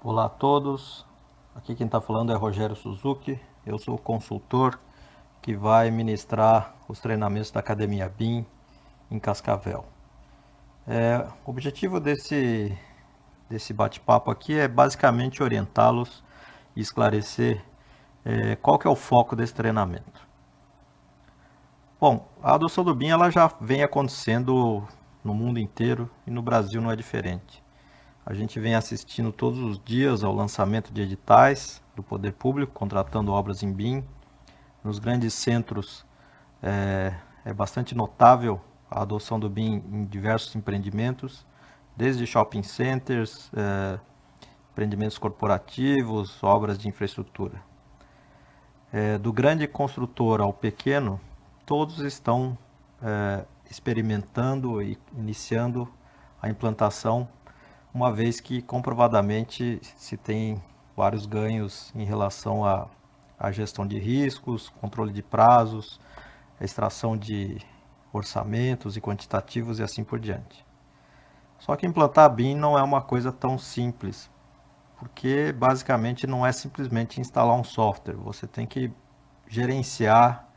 Olá a todos, aqui quem está falando é Rogério Suzuki, eu sou o consultor que vai ministrar os treinamentos da Academia BIM em Cascavel. O objetivo desse bate-papo aqui é basicamente orientá-los e esclarecer qual que é o foco desse treinamento. Bom, a adoção do BIM ela já vem acontecendo no mundo inteiro e no Brasil não é diferente. A gente vem assistindo todos os dias ao lançamento de editais do poder público, contratando obras em BIM. Nos grandes centros é bastante notável a adoção do BIM em diversos empreendimentos, desde shopping centers, empreendimentos corporativos, obras de infraestrutura. Do grande construtor ao pequeno, todos estão experimentando e iniciando a implantação, uma vez que comprovadamente se tem vários ganhos em relação à gestão de riscos, controle de prazos, extração de orçamentos e quantitativos e assim por diante. Só que implantar BIM não é uma coisa tão simples, porque basicamente não é simplesmente instalar um software, você tem que gerenciar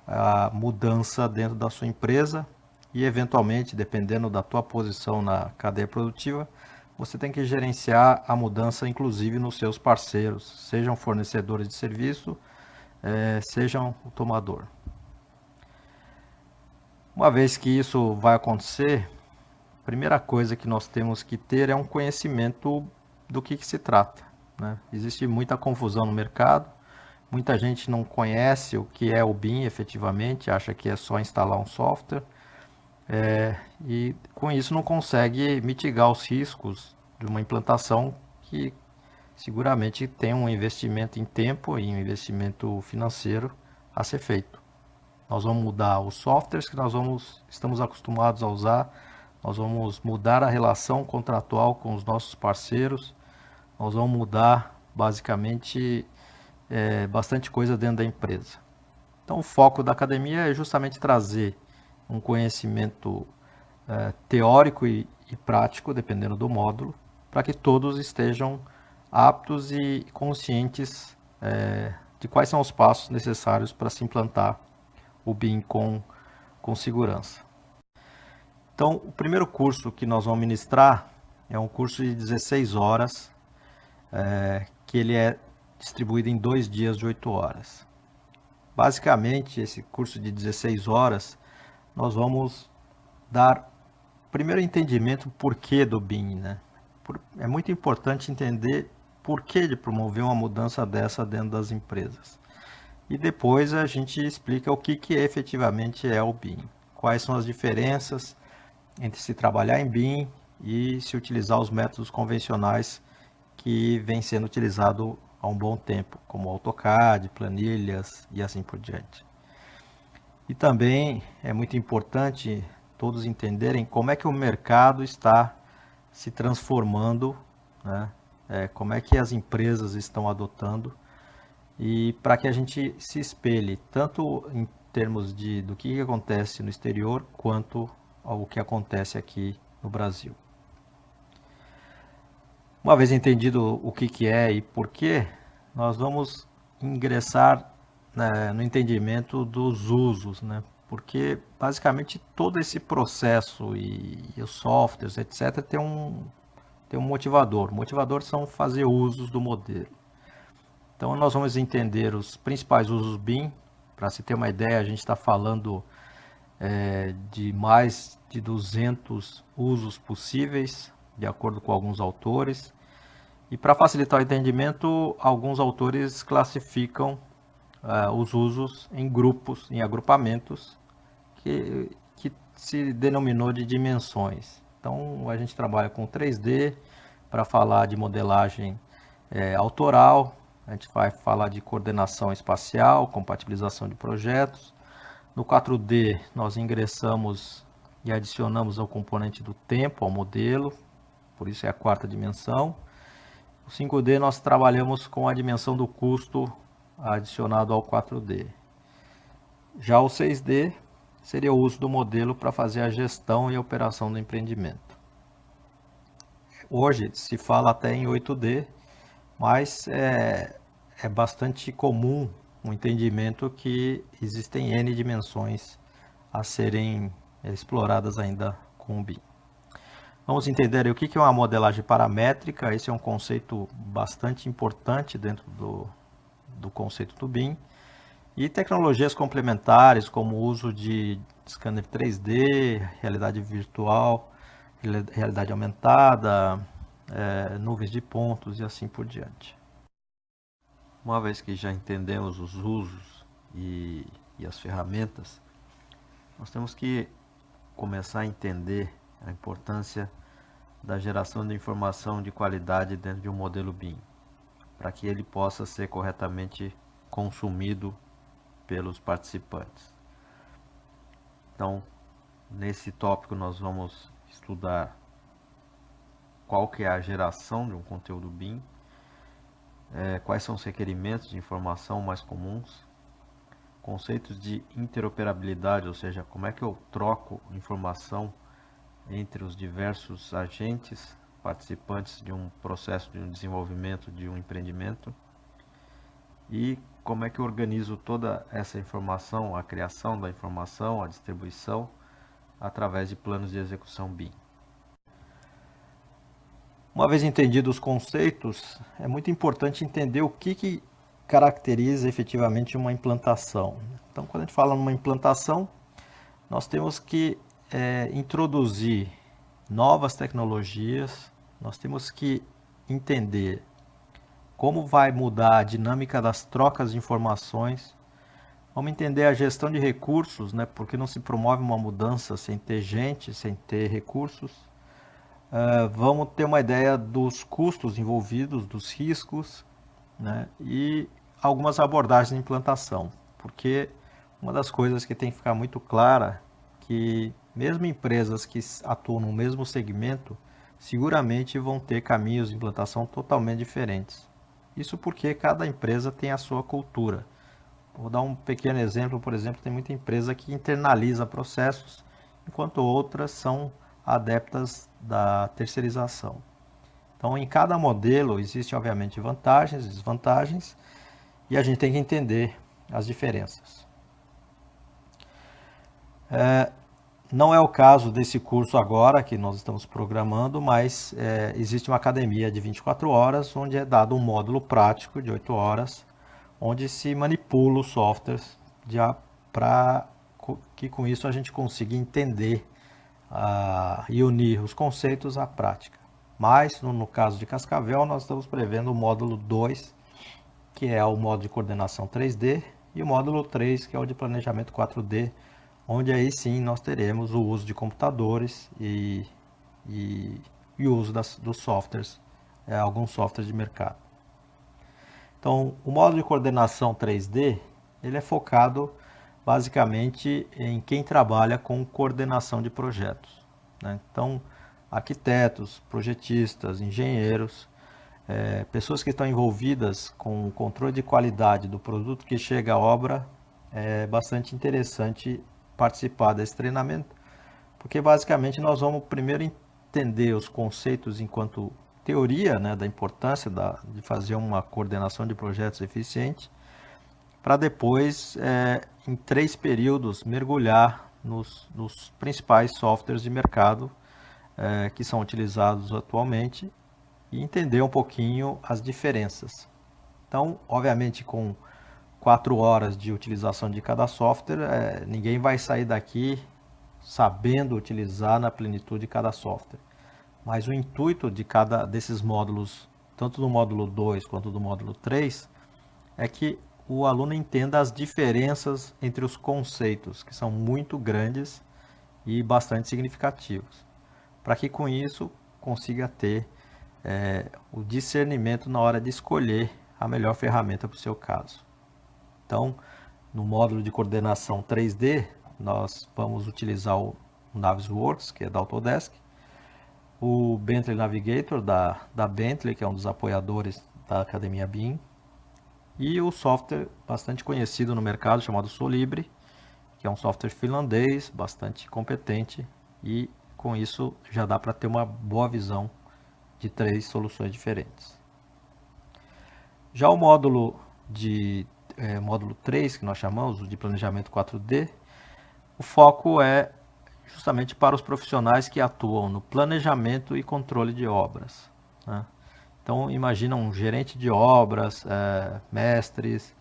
a mudança dentro da sua empresa e eventualmente, dependendo da tua posição na cadeia produtiva, você tem que gerenciar a mudança inclusive nos seus parceiros, sejam fornecedores de serviço, sejam o tomador. Uma vez que isso vai acontecer, a primeira coisa que nós temos que ter é um conhecimento do que se trata, né? Existe muita confusão no mercado, muita gente não conhece o que é o BIM efetivamente, acha que é só instalar um software, e com isso não consegue mitigar os riscos de uma implantação que seguramente tem um investimento em tempo e um investimento financeiro a ser feito. Nós vamos mudar os softwares que estamos acostumados a usar, nós vamos mudar a relação contratual com os nossos parceiros, nós vamos mudar basicamente bastante coisa dentro da empresa. Então o foco da academia é justamente trazer um conhecimento teórico e prático, dependendo do módulo, para que todos estejam aptos e conscientes de quais são os passos necessários para se implantar o BIM com segurança. Então, o primeiro curso que nós vamos ministrar é um curso de 16 horas, que ele é distribuído em 2 dias de 8 horas. Basicamente, esse curso de 16 horas, nós vamos dar primeiro entendimento do porquê do BIM, né? É muito importante entender por que de promover uma mudança dessa dentro das empresas. E depois a gente explica o que efetivamente é o BIM, quais são as diferenças entre se trabalhar em BIM e se utilizar os métodos convencionais que vem sendo utilizado há um bom tempo, como AutoCAD, planilhas e assim por diante. E também é muito importante todos entenderem como é que o mercado está se transformando, né? Como é que as empresas estão adotando, e para que a gente se espelhe tanto em termos do que acontece no exterior quanto ao que acontece aqui no Brasil. Uma vez entendido o que é e por quê, nós vamos ingressar, né, no entendimento dos usos, né? Porque basicamente todo esse processo e os softwares, etc., tem um motivador. O motivador são fazer usos do modelo. Então nós vamos entender os principais usos BIM. Para se ter uma ideia, a gente está falando de mais de 200 usos possíveis, de acordo com alguns autores. E para facilitar o entendimento, alguns autores classificam os usos em grupos, em agrupamentos, que se denominou de dimensões. Então a gente trabalha com 3D para falar de modelagem autoral, a gente vai falar de coordenação espacial, compatibilização de projetos. No 4D nós ingressamos e adicionamos o componente do tempo ao modelo, por isso é a quarta dimensão. No 5D nós trabalhamos com a dimensão do custo adicionado ao 4D. Já o 6D seria o uso do modelo para fazer a gestão e a operação do empreendimento. Hoje se fala até em 8D, mas é bastante comum o entendimento que existem N dimensões a serem exploradas ainda com o BIM. Vamos entender o que é uma modelagem paramétrica. Esse é um conceito bastante importante dentro do conceito do BIM. E tecnologias complementares, como o uso de scanner 3D, realidade virtual, realidade aumentada, nuvens de pontos e assim por diante. Uma vez que já entendemos os usos e as ferramentas, nós temos que começar a entender a importância da geração de informação de qualidade dentro de um modelo BIM, para que ele possa ser corretamente consumido pelos participantes. Então, nesse tópico nós vamos estudar qual que é a geração de um conteúdo BIM, quais são os requerimentos de informação mais comuns, conceitos de interoperabilidade, ou seja, como é que eu troco informação entre os diversos agentes participantes de um processo de um desenvolvimento de um empreendimento, e como é que eu organizo toda essa informação, a criação da informação, a distribuição, através de planos de execução BIM. Uma vez entendidos os conceitos, é muito importante entender o que caracteriza efetivamente uma implantação. Então, quando a gente fala numa implantação, nós temos que introduzir novas tecnologias, nós temos que entender como vai mudar a dinâmica das trocas de informações, vamos entender a gestão de recursos, né? Porque não se promove uma mudança sem ter gente, sem ter recursos. Vamos ter uma ideia dos custos envolvidos, dos riscos, né? E algumas abordagens de implantação, porque uma das coisas que tem que ficar muito clara é que mesmo empresas que atuam no mesmo segmento, seguramente vão ter caminhos de implantação totalmente diferentes. Isso porque cada empresa tem a sua cultura. Vou dar um pequeno exemplo, por exemplo, tem muita empresa que internaliza processos, enquanto outras são adeptas da terceirização. Então, em cada modelo existem, obviamente, vantagens e desvantagens, e a gente tem que entender as diferenças. Não é o caso desse curso agora, que nós estamos programando, mas existe uma academia de 24 horas, onde é dado um módulo prático de 8 horas, onde se manipula os softwares para que com isso a gente consiga entender e unir os conceitos à prática. Mas, no caso de Cascavel, nós estamos prevendo o módulo 2, que é o módulo de coordenação 3D, e o módulo 3, que é o de planejamento 4D, onde aí sim nós teremos o uso de computadores e o uso dos softwares, alguns softwares de mercado. Então, o módulo de coordenação 3D, ele é focado basicamente em quem trabalha com coordenação de projetos, né? Então, arquitetos, projetistas, engenheiros, pessoas que estão envolvidas com o controle de qualidade do produto que chega à obra, é bastante interessante participar desse treinamento, porque basicamente nós vamos primeiro entender os conceitos enquanto teoria, né, da importância de fazer uma coordenação de projetos eficiente, para depois, em 3 períodos, mergulhar nos principais softwares de mercado que são utilizados atualmente e entender um pouquinho as diferenças. Então, obviamente, com 4 horas de utilização de cada software, ninguém vai sair daqui sabendo utilizar na plenitude cada software. Mas o intuito de cada desses módulos, tanto do módulo 2 quanto do módulo 3, é que o aluno entenda as diferenças entre os conceitos, que são muito grandes e bastante significativos, para que com isso consiga ter o discernimento na hora de escolher a melhor ferramenta para o seu caso. Então, no módulo de coordenação 3D, nós vamos utilizar o Navisworks, que é da Autodesk, o Bentley Navigator da Bentley, que é um dos apoiadores da Academia BIM, e o software bastante conhecido no mercado chamado Solibre, que é um software finlandês bastante competente, e com isso já dá para ter uma boa visão de 3 soluções diferentes. Já o módulo módulo 3, que nós chamamos de planejamento 4D, o foco é justamente para os profissionais que atuam no planejamento e controle de obras, né? Então, imagina um gerente de obras, mestres,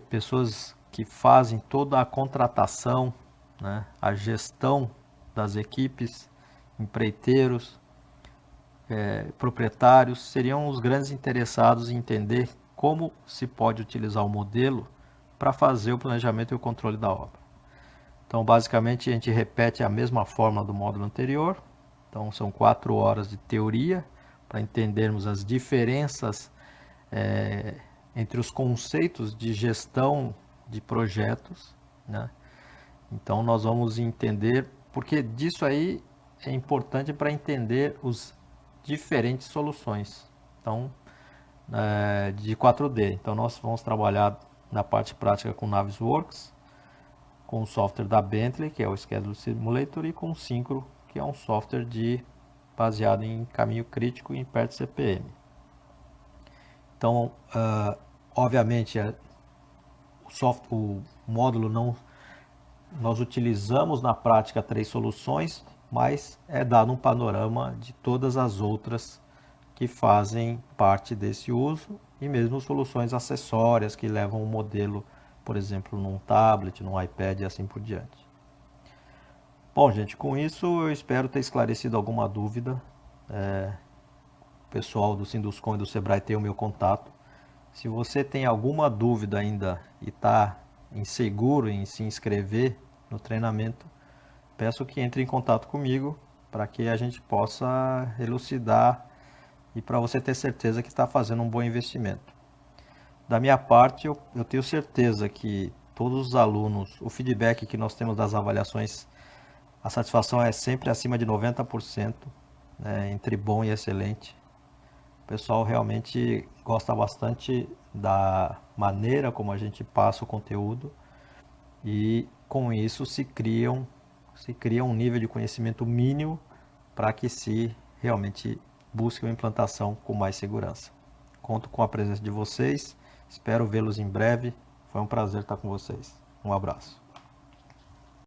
pessoas que fazem toda a contratação, né, a gestão das equipes, empreiteiros, proprietários, seriam os grandes interessados em entender como se pode utilizar o modelo para fazer o planejamento e o controle da obra. Então, basicamente, a gente repete a mesma fórmula do módulo anterior. Então, são 4 horas de teoria para entendermos as diferenças entre os conceitos de gestão de projetos, né? Então, nós vamos entender, porque disso aí é importante para entender os diferentes soluções. Então, de 4D. Então, nós vamos trabalhar na parte prática com Navisworks, com o software da Bentley, que é o Schedule Simulator, e com o Synchro, que é um software baseado em caminho crítico e em PERT CPM. Então, obviamente, o módulo não... Nós utilizamos na prática 3 soluções, mas é dado um panorama de todas as outras que fazem parte desse uso e mesmo soluções acessórias que levam o modelo, por exemplo, num tablet, num iPad e assim por diante. Bom, gente, com isso eu espero ter esclarecido alguma dúvida. O pessoal do Sinduscom e do Sebrae tem o meu contato. Se você tem alguma dúvida ainda e está inseguro em se inscrever no treinamento, peço que entre em contato comigo para que a gente possa elucidar e para você ter certeza que está fazendo um bom investimento. Da minha parte, eu tenho certeza que todos os alunos, o feedback que nós temos das avaliações, a satisfação é sempre acima de 90%, né, entre bom e excelente. O pessoal realmente gosta bastante da maneira como a gente passa o conteúdo e com isso se cria um nível de conhecimento mínimo para que se realmente busque uma implantação com mais segurança. Conto com a presença de vocês, espero vê-los em breve. Foi um prazer estar com vocês. Um abraço.